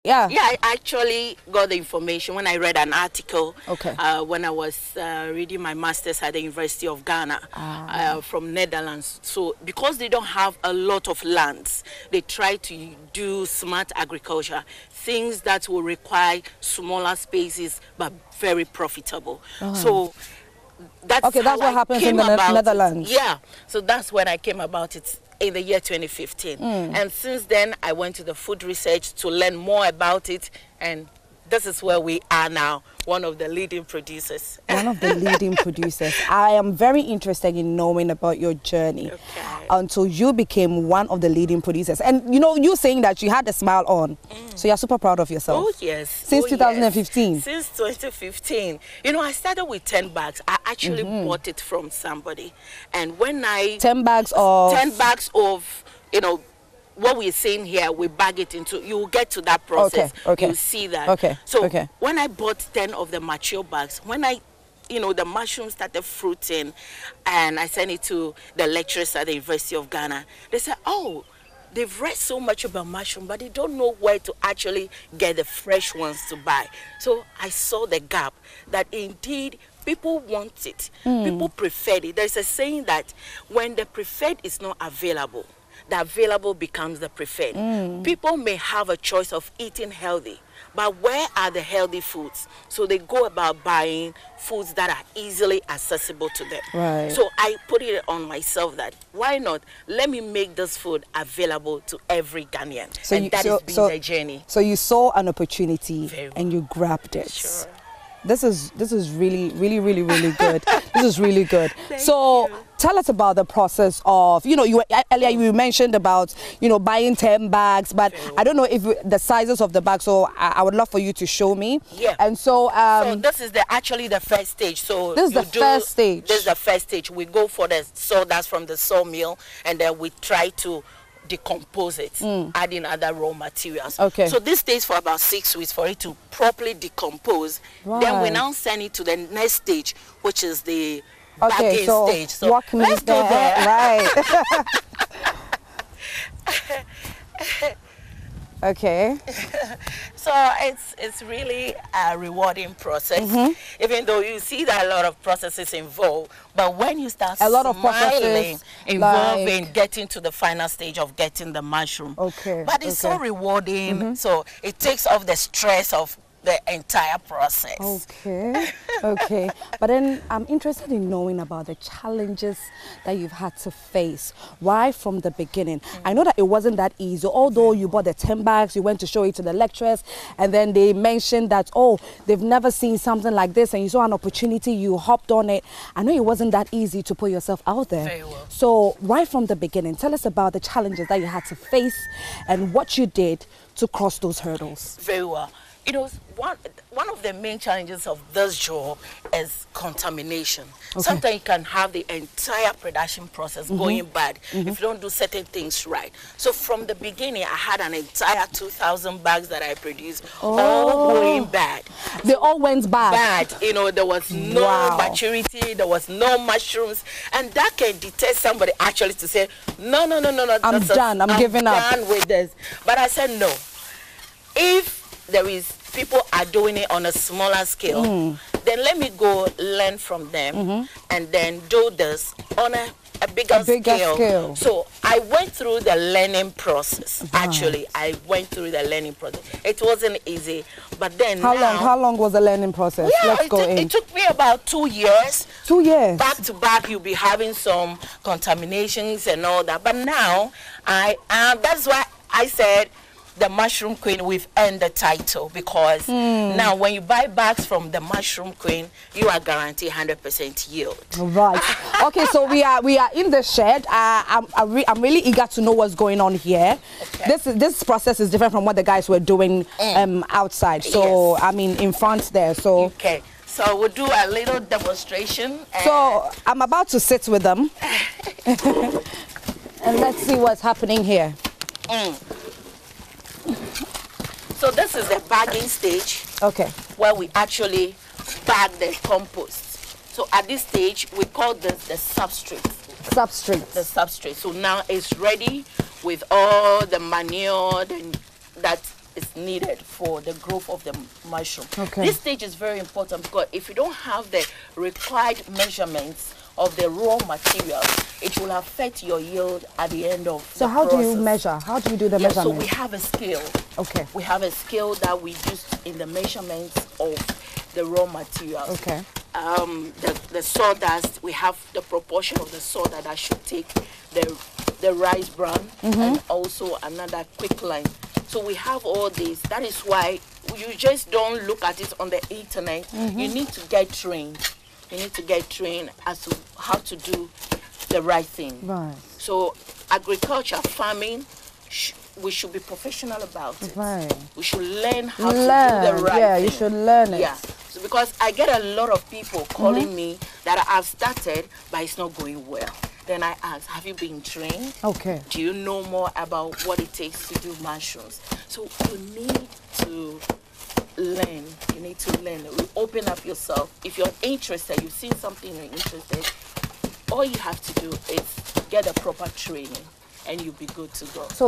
Yeah. Yeah, I actually got the information when I read an article. Okay. When I was reading my master's at the University of Ghana from Netherlands. So because they don't have a lot of lands, they try to do smart agriculture, things that will require smaller spaces but very profitable. So that's okay, that's what happens in the Netherlands. Yeah, so that's when I came about it in the year 2015. And since then, I went to the food research to learn more about it, and this is where we are now, one of the leading producers. One of the leading producers. I am very interested in knowing about your journey until you became one of the leading producers. And you know, you saying that you had a smile on, so you're super proud of yourself. Oh yes. Since 2015? Yes. Since 2015. You know, I started with 10 bags. I actually bought it from somebody. And when 10 bags of... 10 bags of, you know, what we're saying here, we bag it into, you will get to that process. Okay. You see that. So when I bought 10 of the mature bags, when you know, the mushrooms started fruiting, and I sent it to the lecturers at the University of Ghana, they said, oh, they've read so much about mushroom, but they don't know where to actually get the fresh ones to buy. So I saw the gap, that indeed people want it. People prefer it. There's a saying that when the preferred is not available, the available becomes the preferred. People may have a choice of eating healthy, but where are the healthy foods? So they go about buying foods that are easily accessible to them. Right. So I put it on myself that why not let me make this food available to every Ghanaian. So and that has been the journey. So you saw an opportunity and you grabbed it. Sure. This is really good. This is really good. So tell us about the process of, you know, earlier you mentioned about, you know, buying 10 bags, but I don't know if the sizes of the bags, so I would love for you to show me. Yeah. And so so this is actually the first stage. So this is the first stage. This is the first stage. We go for the sawdust from the sawmill, and then we try to decompose it, adding other raw materials. Okay. So this stays for about 6 weeks for it to properly decompose. Right. Then we now send it to the next stage, which is the bagging stage. So walk me let's go there. Right. Okay. So it's really a rewarding process, even though you see that a lot of processes involved. But when you start a lot of processes involved in getting to the final stage of getting the mushroom. Okay. But it's so rewarding. So it takes off the stress of the entire process. Okay. Okay. But then I'm interested in knowing about the challenges that you've had to face right from the beginning. I know that it wasn't that easy, although you bought the 10 bags, you went to show it to the lecturers, and then they mentioned that, oh, they've never seen something like this, and you saw an opportunity, you hopped on it. I know it wasn't that easy to put yourself out there. Very well. So right from the beginning, tell us about the challenges that you had to face and what you did to cross those hurdles. Very well. You know, one of the main challenges of this job is contamination. Okay. Sometimes you can have the entire production process going bad if you don't do certain things right. So from the beginning, I had an entire 2,000 bags that I produced, all going bad. They all went bad. Bad. You know, there was no maturity, there was no mushrooms, and that can deter somebody actually to say, no, I'm done, I'm giving up. I'm done with this. But I said no. If there is people are doing it on a smaller scale, then let me go learn from them and then do this on a bigger scale. So I went through the learning process. Actually, I went through the learning process. It wasn't easy, but then how long was the learning process? Yeah, Let's go in. It took me about 2 years. 2 years. Back to back, you'll be having some contaminations and all that. But now that's why I said, the Mushroom Queen, we've earned the title, because now when you buy bags from the Mushroom Queen, you are guaranteed 100% yield. Right. Okay, so we are in the shed. I'm really eager to know what's going on here. Okay. This process is different from what the guys were doing outside. So I mean, in front there. So okay. So we'll do a little demonstration. So I'm about to sit with them, and let's see what's happening here. So this is the bagging stage. Okay. Where we actually bag the compost. So at this stage, we call this the substrate. Substrate. The substrate. So now it's ready with all the manure that is needed for the growth of the mushroom. Okay. This stage is very important because if you don't have the required measurements of the raw materials, it will affect your yield at the end of So the how process. do you measure? How do you do the Yeah, so measurement? we have a scale. Okay. We have a scale that we use in the measurements of the raw materials. Okay. The sawdust, we have the proportion of the sawdust that should take the rice bran and also another quicklime. So we have all this. That is why you just don't look at it on the internet. You need to get trained. You need to get trained as to how to do the right thing. Right. So agriculture, farming, we should be professional about it. Right. We should learn how to do the right yeah, thing. you should learn it. Yeah. So because I get a lot of people calling me that I've started, but it's not going well. Then I ask, have you been trained? Okay. Do you know more about what it takes to do mushrooms? So you need to learn. You need to learn. Open up yourself. If you're interested, you've seen something you're interested, all you have to do is get a proper training and you'll be good to go. So